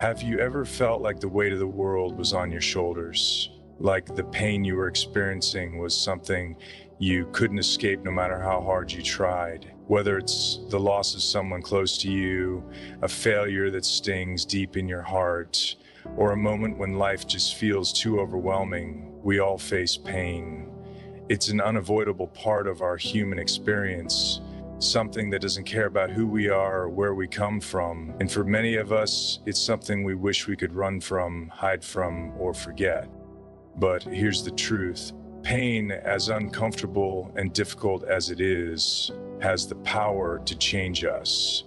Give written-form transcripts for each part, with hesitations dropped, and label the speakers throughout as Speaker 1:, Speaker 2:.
Speaker 1: Have you ever felt like the weight of the world was on your shoulders? Like the pain you were experiencing was something you couldn't escape no matter how hard you tried? Whether it's the loss of someone close to you, a failure that stings deep in your heart, or a moment when life just feels too overwhelming, we all face pain. It's an unavoidable part of our human experience, something that doesn't care about who we are or where we come from. And for many of us, it's something we wish we could run from, hide from, or forget. But here's the truth. Pain, as uncomfortable and difficult as it is, has the power to change us.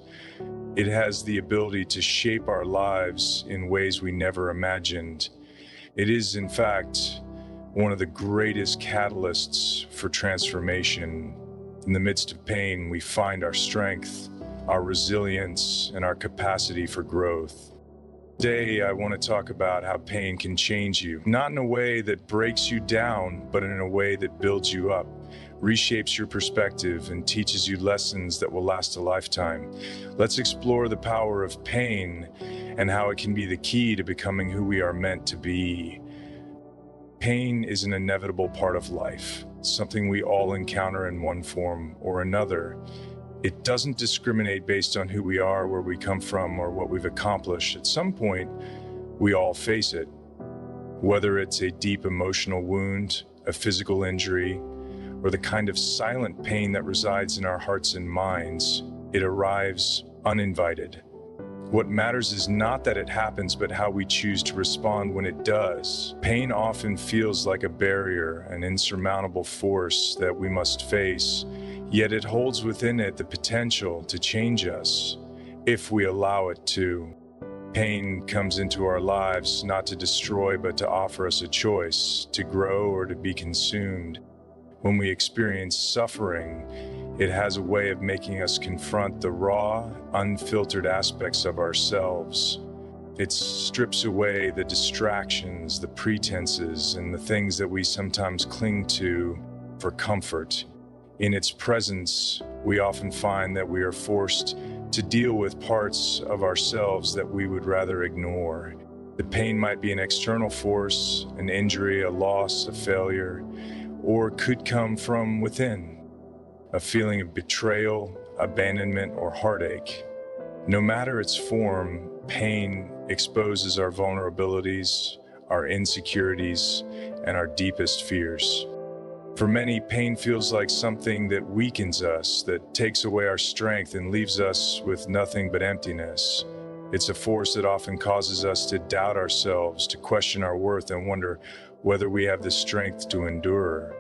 Speaker 1: It has the ability to shape our lives in ways we never imagined. It is, in fact, one of the greatest catalysts for transformation. In the midst of pain, we find our strength, our resilience, and our capacity for growth. Today, I want to talk about how pain can change you, not in a way that breaks you down, but in a way that builds you up, reshapes your perspective, and teaches you lessons that will last a lifetime. Let's explore the power of pain and how it can be the key to becoming who we are meant to be. Pain is an inevitable part of life, something we all encounter in one form or another. It doesn't discriminate based on who we are, where we come from, or what we've accomplished. At some point, we all face it. Whether it's a deep emotional wound, a physical injury, or the kind of silent pain that resides in our hearts and minds, it arrives uninvited. What matters is not that it happens, but how we choose to respond when it does. Pain often feels like a barrier, an insurmountable force that we must face, yet it holds within it the potential to change us, if we allow it to. Pain comes into our lives not to destroy, but to offer us a choice, to grow or to be consumed. When we experience suffering, it has a way of making us confront the raw, unfiltered aspects of ourselves. It strips away the distractions, the pretenses, and the things that we sometimes cling to for comfort. In its presence, we often find that we are forced to deal with parts of ourselves that we would rather ignore. The pain might be an external force, an injury, a loss, a failure, or could come from within. A feeling of betrayal, abandonment, or heartache. No matter its form, pain exposes our vulnerabilities, our insecurities, and our deepest fears. For many, pain feels like something that weakens us, that takes away our strength and leaves us with nothing but emptiness. It's a force that often causes us to doubt ourselves, to question our worth, and wonder whether we have the strength to endure.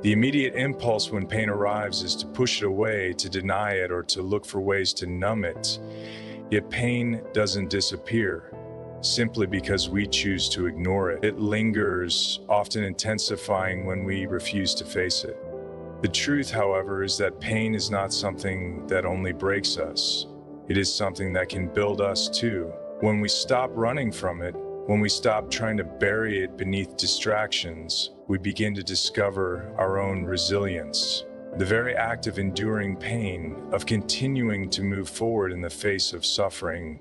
Speaker 1: The immediate impulse when pain arrives is to push it away, to deny it, or to look for ways to numb it. Yet pain doesn't disappear simply because we choose to ignore it. It lingers, often intensifying when we refuse to face it. The truth, however, is that pain is not something that only breaks us. It is something that can build us too. When we stop running from it, when we stop trying to bury it beneath distractions, we begin to discover our own resilience. The very act of enduring pain, of continuing to move forward in the face of suffering,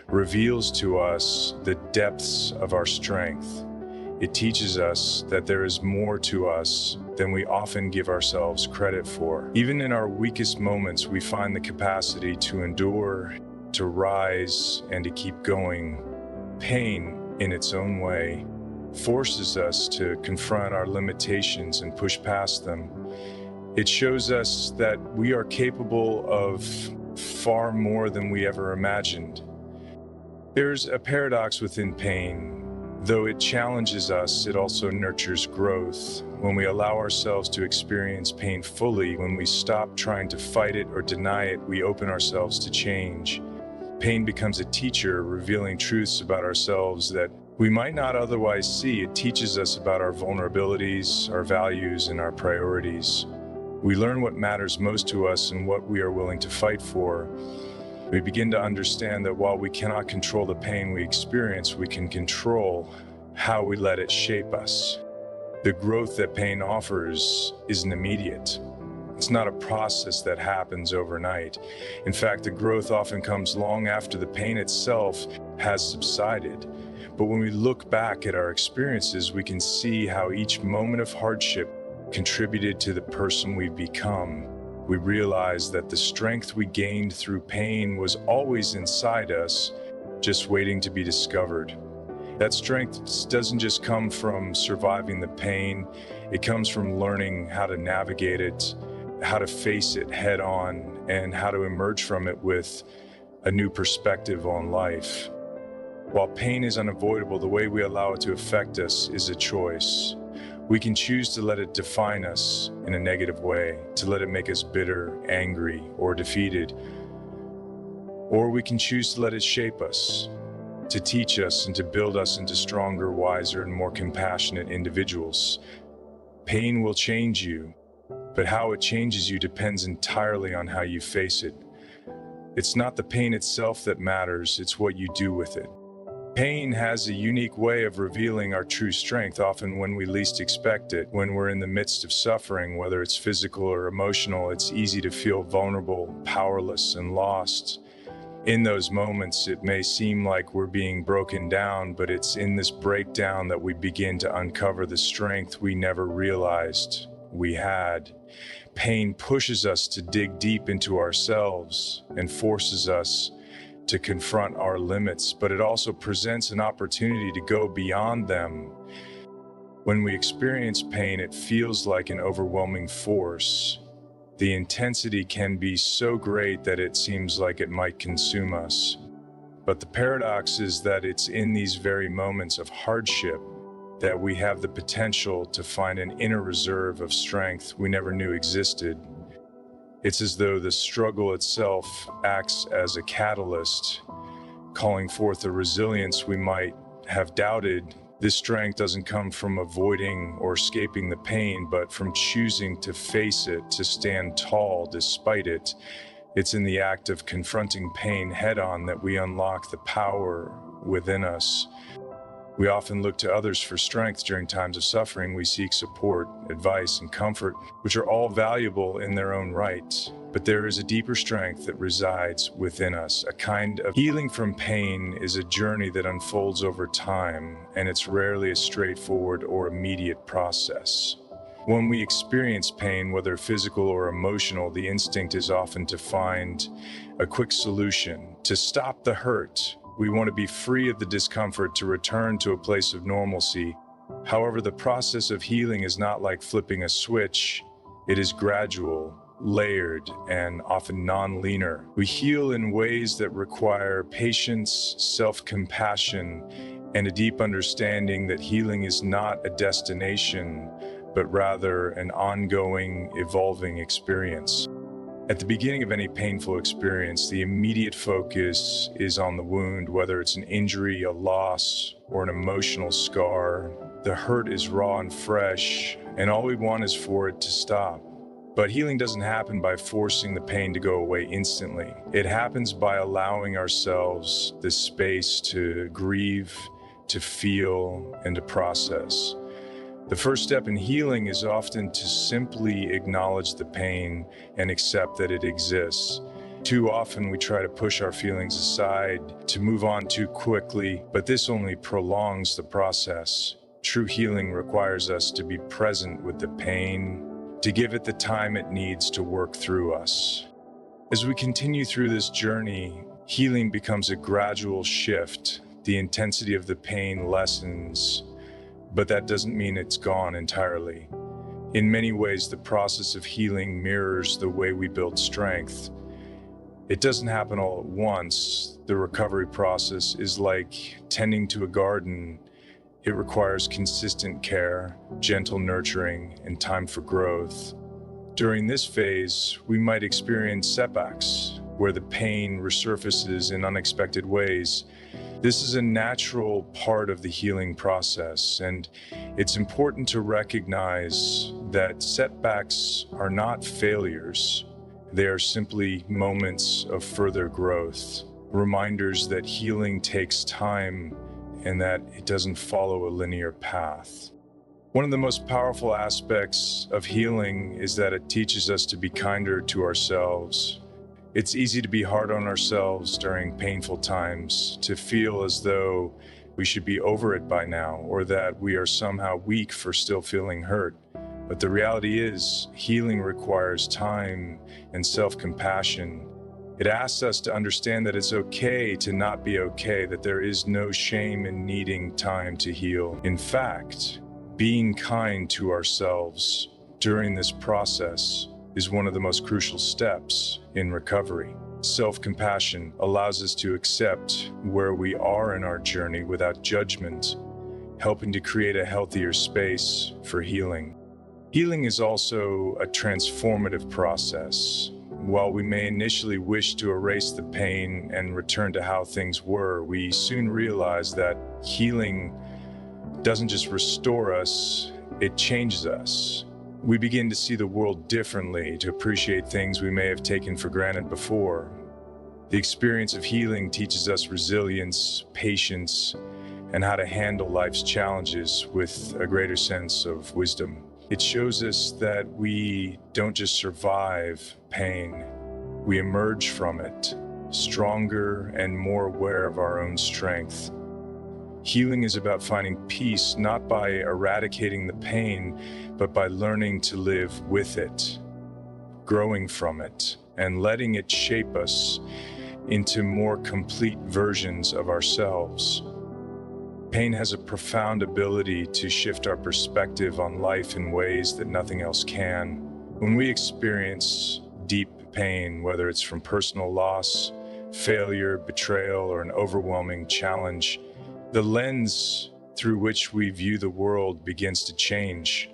Speaker 1: reveals to us the depths of our strength. It teaches us that there is more to us than we often give ourselves credit for. Even in our weakest moments, we find the capacity to endure, to rise, and to keep going. Pain, in its own way, forces us to confront our limitations and push past them. It shows us that we are capable of far more than we ever imagined. There's a paradox within pain. Though it challenges us, it also nurtures growth. When we allow ourselves to experience pain fully, when we stop trying to fight it or deny it, we open ourselves to change. Pain becomes a teacher, revealing truths about ourselves that we might not otherwise see. It teaches us about our vulnerabilities, our values, and our priorities. We learn what matters most to us and what we are willing to fight for. We begin to understand that while we cannot control the pain we experience, we can control how we let it shape us. The growth that pain offers isn't immediate. It's not a process that happens overnight. In fact, the growth often comes long after the pain itself has subsided. But when we look back at our experiences, we can see how each moment of hardship contributed to the person we've become. We realize that the strength we gained through pain was always inside us, just waiting to be discovered. That strength doesn't just come from surviving the pain, it comes from learning how to navigate it, how to face it head on, and how to emerge from it with a new perspective on life. While pain is unavoidable, the way we allow it to affect us is a choice. We can choose to let it define us in a negative way, to let it make us bitter, angry, or defeated. Or we can choose to let it shape us, to teach us and to build us into stronger, wiser, and more compassionate individuals. Pain will change you, but how it changes you depends entirely on how you face it. It's not the pain itself that matters, it's what you do with it. Pain has a unique way of revealing our true strength, often when we least expect it. When we're in the midst of suffering, whether it's physical or emotional, it's easy to feel vulnerable, powerless, and lost. In those moments, it may seem like we're being broken down, but it's in this breakdown that we begin to uncover the strength we never realized we had. Pain pushes us to dig deep into ourselves and forces us to confront our limits, but it also presents an opportunity to go beyond them. When we experience pain, it feels like an overwhelming force. The intensity can be so great that it seems like it might consume us. But the paradox is that it's in these very moments of hardship that we have the potential to find an inner reserve of strength we never knew existed. It's as though the struggle itself acts as a catalyst, calling forth a resilience we might have doubted. This strength doesn't come from avoiding or escaping the pain, but from choosing to face it, to stand tall despite it. It's in the act of confronting pain head-on that we unlock the power within us. We often look to others for strength during times of suffering. We seek support, advice, and comfort, which are all valuable in their own right. But there is a deeper strength that resides within us. A kind of healing from pain is a journey that unfolds over time, and it's rarely a straightforward or immediate process. When we experience pain, whether physical or emotional, the instinct is often to find a quick solution, to stop the hurt. We want to be free of the discomfort, to return to a place of normalcy. However, the process of healing is not like flipping a switch. It is gradual, layered, and often non-linear. We heal in ways that require patience, self-compassion, and a deep understanding that healing is not a destination, but rather an ongoing, evolving experience. At the beginning of any painful experience, the immediate focus is on the wound, whether it's an injury, a loss, or an emotional scar. The hurt is raw and fresh, and all we want is for it to stop. But healing doesn't happen by forcing the pain to go away instantly. It happens by allowing ourselves the space to grieve, to feel, and to process. The first step in healing is often to simply acknowledge the pain and accept that it exists. Too often we try to push our feelings aside, to move on too quickly, but this only prolongs the process. True healing requires us to be present with the pain, to give it the time it needs to work through us. As we continue through this journey, healing becomes a gradual shift. The intensity of the pain lessens, but that doesn't mean it's gone entirely. In many ways, the process of healing mirrors the way we build strength. It doesn't happen all at once. The recovery process is like tending to a garden. It requires consistent care, gentle nurturing, and time for growth. During this phase, we might experience setbacks, where the pain resurfaces in unexpected ways. This is a natural part of the healing process, and it's important to recognize that setbacks are not failures. They are simply moments of further growth, reminders that healing takes time and that it doesn't follow a linear path. One of the most powerful aspects of healing is that it teaches us to be kinder to ourselves. It's easy to be hard on ourselves during painful times, to feel as though we should be over it by now, or that we are somehow weak for still feeling hurt. But the reality is, healing requires time and self-compassion. It asks us to understand that it's okay to not be okay, that there is no shame in needing time to heal. In fact, being kind to ourselves during this process is one of the most crucial steps in recovery. Self-compassion allows us to accept where we are in our journey without judgment, helping to create a healthier space for healing. Healing is also a transformative process. While we may initially wish to erase the pain and return to how things were, we soon realize that healing doesn't just restore us, it changes us. We begin to see the world differently, to appreciate things we may have taken for granted before. The experience of healing teaches us resilience, patience, and how to handle life's challenges with a greater sense of wisdom. It shows us that we don't just survive pain, we emerge from it, stronger and more aware of our own strength. Healing is about finding peace, not by eradicating the pain, but by learning to live with it, growing from it, and letting it shape us into more complete versions of ourselves. Pain has a profound ability to shift our perspective on life in ways that nothing else can. When we experience deep pain, whether it's from personal loss, failure, betrayal, or an overwhelming challenge, the lens through which we view the world begins to change.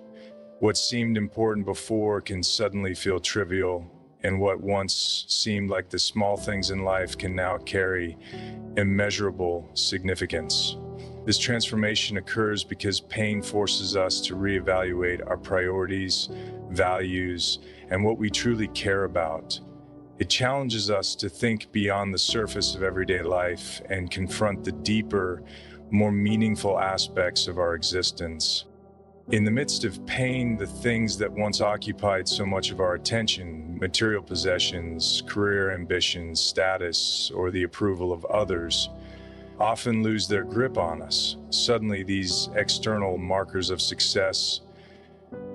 Speaker 1: What seemed important before can suddenly feel trivial, and what once seemed like the small things in life can now carry immeasurable significance. This transformation occurs because pain forces us to reevaluate our priorities, values, and what we truly care about. It challenges us to think beyond the surface of everyday life and confront the deeper, more meaningful aspects of our existence. In the midst of pain, the things that once occupied so much of our attention, material possessions, career ambitions, status, or the approval of others, often lose their grip on us. Suddenly, these external markers of success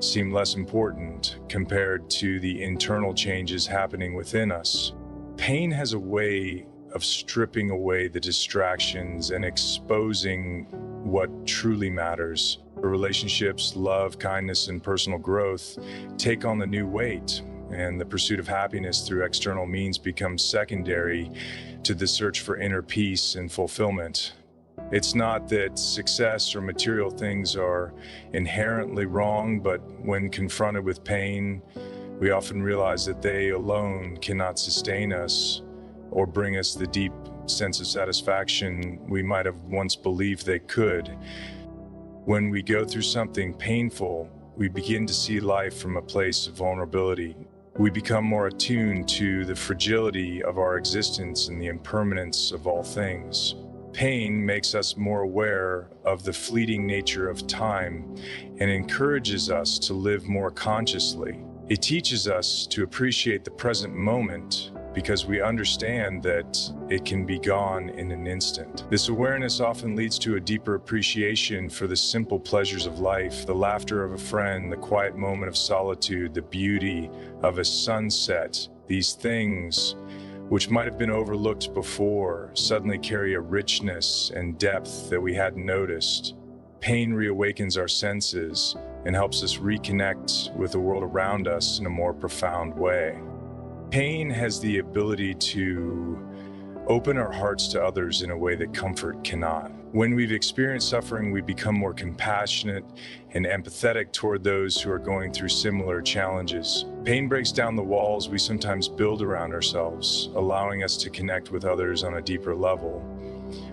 Speaker 1: seem less important compared to the internal changes happening within us. Pain has a way of stripping away the distractions and exposing what truly matters. Relationships, love, kindness, and personal growth take on the new weight, and the pursuit of happiness through external means becomes secondary to the search for inner peace and fulfillment. It's not that success or material things are inherently wrong, but when confronted with pain, we often realize that they alone cannot sustain us or bring us the deep sense of satisfaction we might have once believed they could. When we go through something painful, we begin to see life from a place of vulnerability. We become more attuned to the fragility of our existence and the impermanence of all things. Pain makes us more aware of the fleeting nature of time and encourages us to live more consciously. It teaches us to appreciate the present moment because we understand that it can be gone in an instant. This awareness often leads to a deeper appreciation for the simple pleasures of life, the laughter of a friend, the quiet moment of solitude, the beauty of a sunset. These things, which might have been overlooked before, suddenly carry a richness and depth that we hadn't noticed. Pain reawakens our senses and helps us reconnect with the world around us in a more profound way. Pain has the ability to open our hearts to others in a way that comfort cannot. When we've experienced suffering, we become more compassionate and empathetic toward those who are going through similar challenges. Pain breaks down the walls we sometimes build around ourselves, allowing us to connect with others on a deeper level.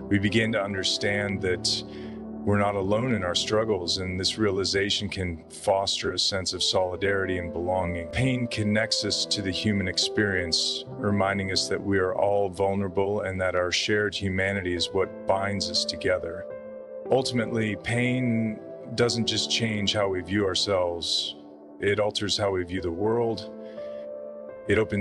Speaker 1: We begin to understand that we're not alone in our struggles, and this realization can foster a sense of solidarity and belonging. Pain connects us to the human experience, reminding us that we are all vulnerable and that our shared humanity is what binds us together. Ultimately, pain doesn't just change how we view ourselves, it alters how we view the world. It opens